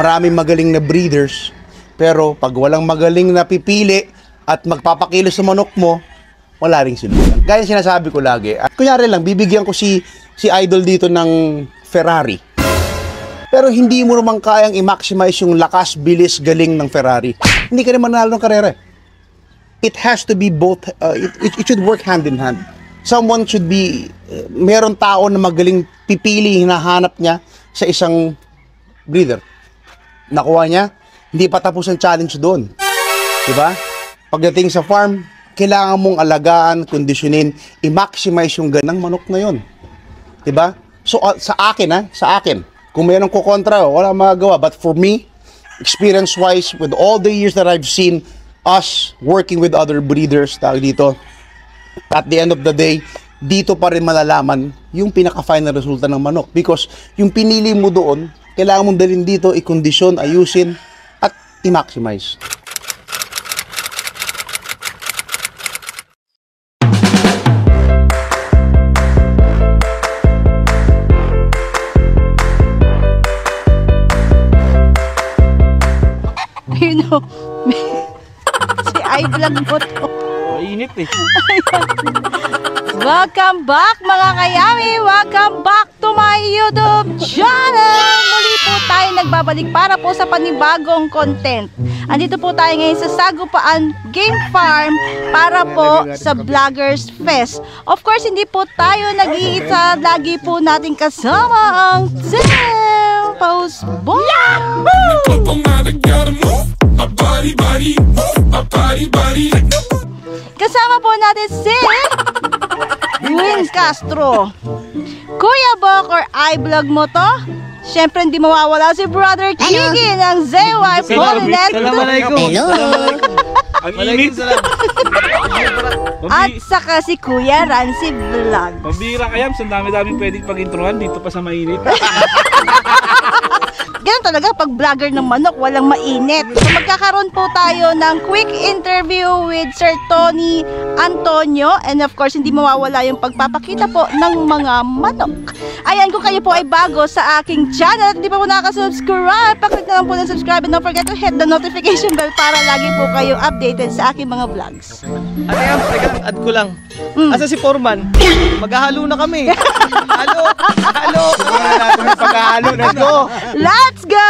maraming magaling na breeders, pero pag walang magaling na pipili at magpapakilos sa manok mo, wala ring solusyon. Gaya sinasabi ko lagi, kunyari lang, bibigyan ko si Idol dito ng Ferrari. Pero hindi mo naman kayang i-maximize yung lakas, bilis, galing ng Ferrari. Hindi ka naman nanalo ng karera. It has to be both, it should work hand in hand. Someone should be, meron tao na magaling pipili, hinahanap niya sa isang breeder. Nakuha niya, hindi pa tapos ang challenge doon. Diba? Pagdating sa farm, kailangan mong alagaan, kondisyonin, i-maximize yung ganang manok na yun. Diba? So, sa akin, kung mayroong kukontra, wala magagawa. But for me, experience-wise, with all the years that I've seen us working with other breeders, tawag dito, at the end of the day, dito pa rin malalaman yung pinaka-final resulta ng manok. Because yung pinili mo doon, kailangan mong dalhin dito, i-kondisyon, ayusin, at i-maximize. You know, si I-vlog mo to. Mainit eh. Welcome back mga kayami! Welcome back to my YouTube channel! Muli po tayo nagbabalik para po sa panibagong content. Andito po tayo ngayon sa Sagupaan Game Farm para po sa Vloggers Fest. Of course, hindi po tayo nag-iisa. Lagi po natin kasama ang Team Post Boy! Kasama po natin si Win Castro, Kuya Bok or I-vlog mo to. Siyempre hindi mawawala si Brother Kiki ng ZY Polinet. Hello. At saka si Kuya Rancy Vlog. Pambira kaya, ang dami-daming pwedeng pag-introhan dito pa sa mainit. Ganun talaga pag vlogger ng manok, walang mainit. So magkakaroon po tayo ng quick interview with Sir Tony Antonio. And of course, hindi mawawala yung pagpapakita po ng mga manok. Ayan, kung kayo po ay bago sa aking channel at hindi pa po nakaka-subscribe, paklik na lang po ng subscribe and don't forget to hit the notification bell para lagi po kayo updated sa aking mga vlogs. Ano yan? Add ko lang. Asa si Foreman? Maghahalo na kami. Halo! Halo! Paghahalo, let's go! Let's go!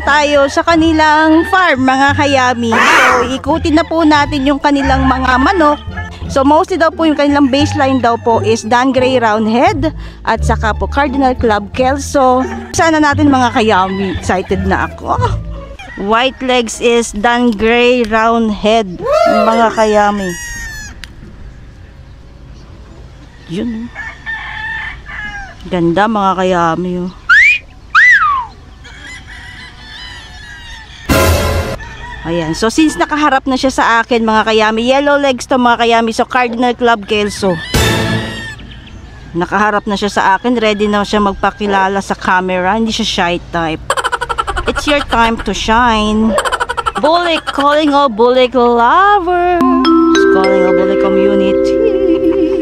Tayo sa kanilang farm mga kayami. So ikutin na po natin yung kanilang mga manok. So mostly daw po yung kanilang baseline daw po is Dan Gray Roundhead at saka po Cardinal Club Kelso. Sana natin mga kayami, excited na ako. White legs is Dan Gray Roundhead mga kayami. Yun. Ganda mga kayami. Ayan. So, since nakaharap na siya sa akin, mga kayami, yellow legs to mga kayami. So, Cardinal Club Kelso. Nakaharap na siya sa akin. Ready na siya magpakilala sa camera. Hindi siya shy type. It's your time to shine. Bulik, calling all Bulik lovers. Calling all Bulik community.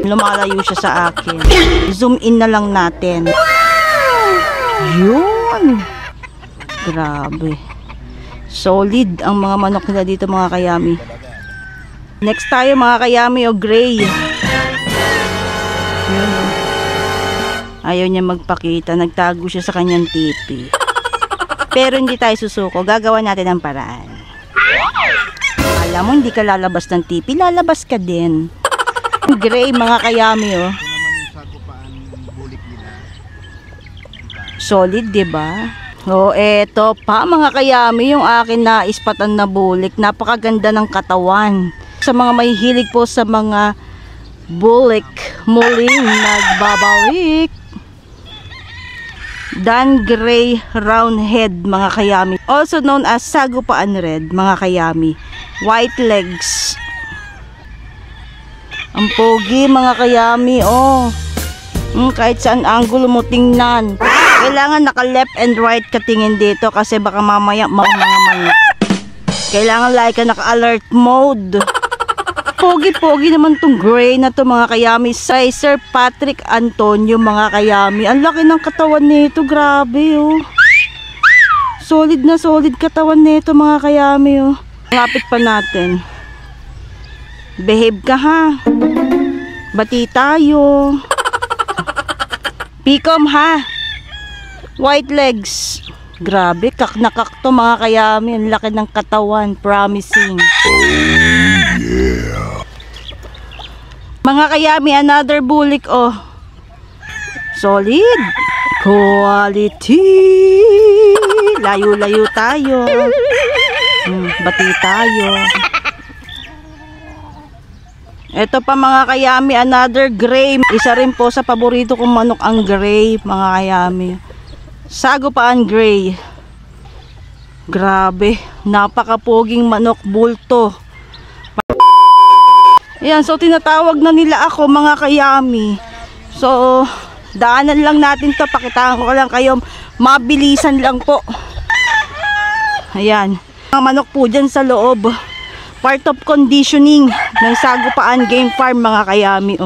Lumalayo siya sa akin. Zoom in na lang natin. Yun. Grabe. Solid ang mga manok nila dito mga kayami. Next tayo mga kayami o gray. Yun. Ayaw niya magpakita. Nagtago siya sa kanyang tipi. Pero hindi tayo susuko. Gagawa natin ang paraan. Alam mo, hindi ka lalabas ng tipi. Lalabas ka din. Gray mga kayami Solid, diba? O, eto pa mga kayami, yung akin na ispatan na bulik. Napakaganda ng katawan. Sa mga may hilig po sa mga bulik, muling nagbabalik. Dan Gray Roundhead mga kayami. Also known as Sagupaan Red mga kayami. White legs. Ang pogi mga kayami, kahit saan angulo mo tingnan. Kailangan naka left and right ka tingin dito kasi baka mamaya mga manok. Kailangan like ka naka alert mode. Pogi-pogi naman tong gray na to mga kayami. Say Sir Patrick Antonio mga kayami. Ang laki ng katawan nito, grabe Solid na solid katawan nito mga kayami Lapit pa natin. Behave ka ha. Bati tayo. Pikom ha. White legs. Grabe, kak na kak to mga kayami. Ang laki ng katawan. Promising. Mga kayami, another bulik Solid. Quality. Layo-layo tayo. Bati tayo. Ito pa mga kayami, another gray. Isa rin po sa paborito kong manok ang gray mga kayami. Sagupaan gray. Grabe, napakapoging manok bulto. Ayan, so tinatawag na nila ako mga kayami. So, daanan lang natin to. Pakitaan ko lang kayo. Mabilisan lang po. Ayan. Mga manok po dyan sa loob. Part of conditioning ng Sagupaan Game Farm mga kayami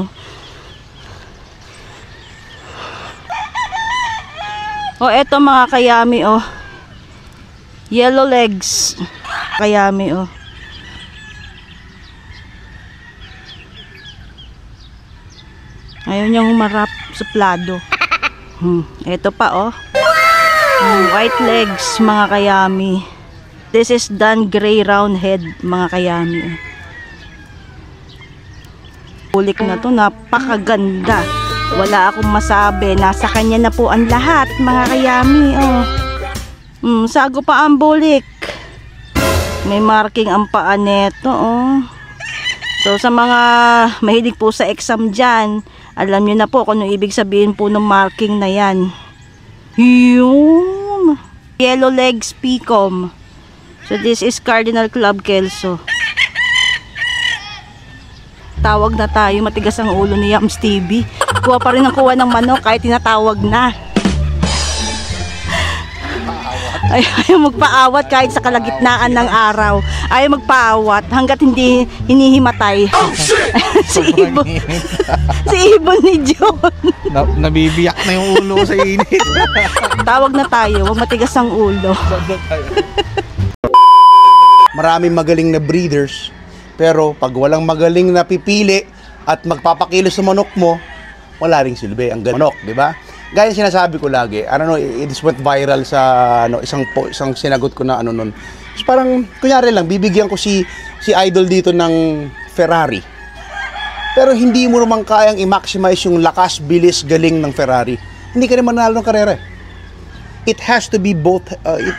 eto mga kayami yellow legs kayami ayaw niyang humarap sa plado. Eto pa white legs mga kayami. This is Dan Gray Roundhead mga kayami bulik na to, napakaganda. Wala akong masabi. Nasa kanya na po ang lahat mga kayami Sagupaan bulik. May marking ang paa neto So sa mga mahilig po sa exam dyan, alam nyo na po kung ano ibig sabihin po ng marking na yan. Yun. Yellow legs Picom. So this is Cardinal Club Kelso. Tawag na tayo, matigas ang ulo ni Yams TV. Kuha pa rin ang kuha ng manok kahit tinatawag na. Ayaw magpaawat kahit sa kalagitnaan ng araw. Ayaw magpaawat hanggat hindi hinihimatay. Si Ibon. Si Ibon ni John. Nabibiyak na yung ulo sa init. Tawag na tayo, huwag matigas ang ulo. Maraming magaling na breeders, pero pag walang magaling na pipili at magpapakilos sa manok mo, wala ring silbi ang manok, di ba? Gaya sinasabi ko lagi, it went viral sa isang sinagot ko na nun. So, parang kunyari lang bibigyan ko si Idol dito ng Ferrari. Pero hindi mo naman kayang i-maximize yung lakas, bilis, galing ng Ferrari. Hindi ka rin manalo ng karera. It has to be both,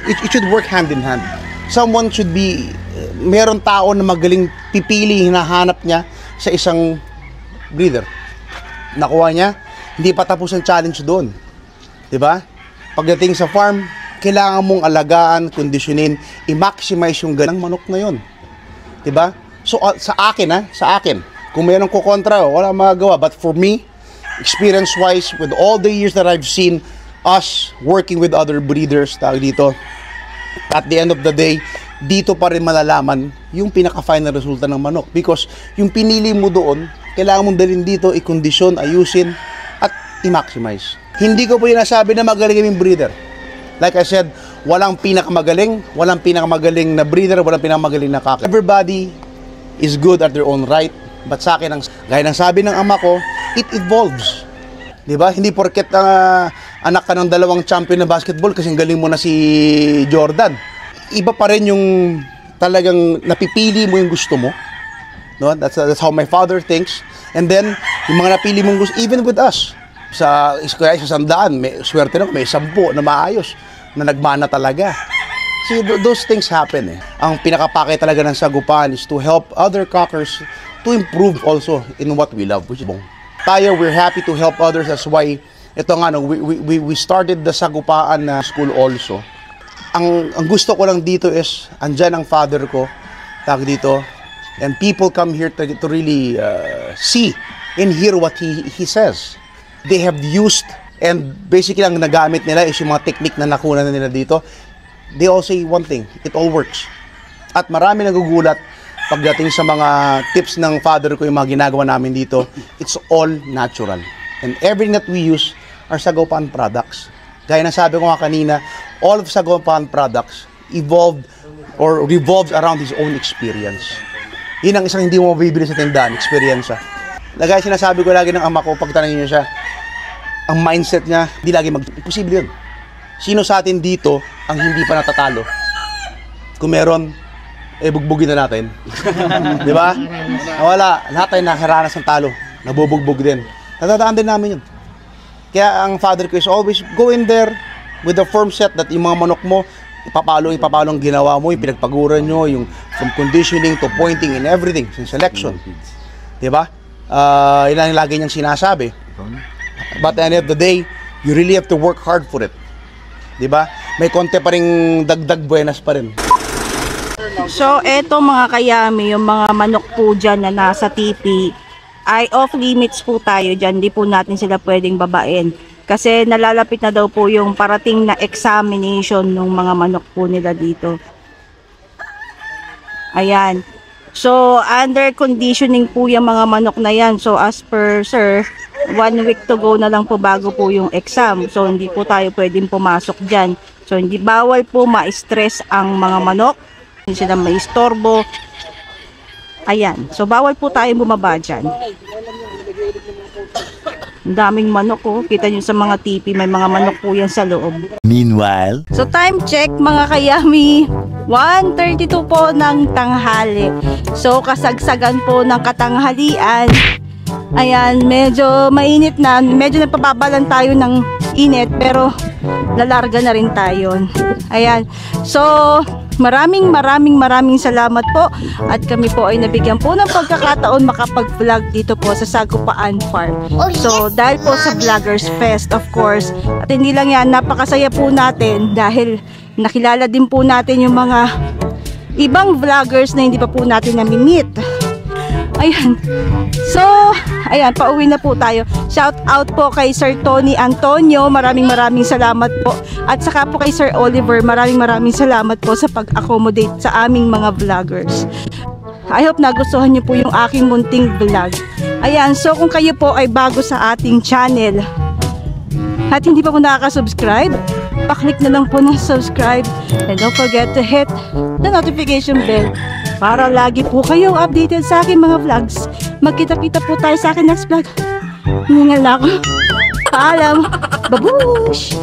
it should work hand in hand. Someone should be, meron tao na magaling pipili, hinahanap niya sa isang breeder. nakuha niya, hindi pa tapos ang challenge doon. 'Di ba? Pagdating sa farm, kailangan mong alagaan, kondisyonin, i-maximize yung ganang manok na 'yon. 'Di ba? So sa akin, kung mayroong kukontra, wala magagawa. But for me, experience-wise, with all the years that I've seen us working with other breeders, tawag dito, at the end of the day, dito pa rin malalaman yung pinaka-final resulta ng manok. Because yung pinili mo doon, kailangan mong dalhin dito, i-kondisyon, ayusin, at i-maximize. Hindi ko po yung nasabi na magaling kaming breeder. Like I said, walang pinakamagaling na breeder, walang pinakamagaling na kaka. Everybody is good at their own right. But sa akin, gaya ng sabi ng ama ko, it evolves. Diba? Hindi porket anak ka ng dalawang champion na basketball kasi galing mo na si Jordan. Iba pa rin yung talagang napipili mo yung gusto mo. No? That's how my father thinks. And then, yung mga napili mong gusto, even with us, sa 100, may swerte na, may 10 na maayos, na nagmana talaga. See, those things happen eh. Ang pinakapake talaga ng Sagupan is to help other cockers to improve also in what we love, which is bong. Tayo, we're happy to help others. That's why, ito nga, no, we started the Sagupaan school also. Ang gusto ko lang dito is, andyan ang father ko, tag dito, and people come here to really see and hear what he says. They have used, and basically ang nagamit nila is yung mga technique na nakuha na nila dito. They all say one thing, it all works. At marami nagugulat pagdating sa mga tips ng father ko, yung mga ginagawa namin dito, it's all natural. And everything that we use are Sagupan products. Gaya na sabi ko nga kanina, all of Sagupan products evolved or revolves around his own experience. Yun ang isang hindi mo mabibili sa tindahan, experience. Gaya sinasabi ko lagi ng ama ko, pag tanongin niyo siya, ang mindset niya, hindi lagi imposible yun. Sino sa atin dito ang hindi pa natatalo? Kung meron, bugbugin na natin. Di ba? Wala. Lahat tayo nakaranas ng talo. Nabubugbog din. Natandaan din namin yun. Kaya ang father ko is always go in there with the firm set that yung mga manok mo, ipapalo ang ginawa mo, yung pinagpaguran nyo, yung from conditioning to pointing and everything, yung selection. Di ba? Yun ang lagi niyang sinasabi. But at the end of the day, you really have to work hard for it. Di ba? May konti pa ring dagdag buenas pa rin. So, eto mga kayami, yung mga manok po dyan na nasa TP, ay off limits po tayo dyan. Hindi po natin sila pwedeng babain. Kasi nalalapit na daw po yung parating na examination ng mga manok po nila dito. Ayan. So, under conditioning po yung mga manok na yan. So, as per sir, 1 week to go na lang po bago po yung exam. So, hindi po tayo pwedeng pumasok dyan. So, hindi bawal po ma-stress ang mga manok. Hindi sila maistorbo. Ayan. So, bawal po tayo bumaba dyan. Ang daming manok oh. Kita nyo sa mga TV, may mga manok po yan sa loob. Meanwhile, so time check mga kayami, 1:32 po ng tanghali. So kasagsagan po ng katanghalian. Ayan, medyo mainit na, medyo napababalan tayo ng init pero lalarga na rin tayo. Ayan. So maraming salamat po at kami po ay nabigyan po ng pagkakataon makapag-vlog dito po sa Sagupaan Farm. So dahil po sa Vloggers Fest of course, at hindi lang yan, napakasaya po natin dahil nakilala din po natin yung mga ibang vloggers na hindi pa po natin nami-meet. Ayan. So, ayan, pauwi na po tayo. Shout out po kay Sir Tony Antonio. Maraming salamat po. At saka po kay Sir Oliver, maraming salamat po sa pag-accommodate sa aming mga vloggers. I hope nagustuhan niyo po yung aking munting vlog. Ayan, so kung kayo po ay bago sa ating channel at hindi pa po nakaka-subscribe, paklik na lang po ng subscribe and don't forget to hit the notification bell para lagi po kayong updated sa aking mga vlogs. Magkita-kita po tayo sa akin next vlog. Hiningal na ako. Paalam. Babush!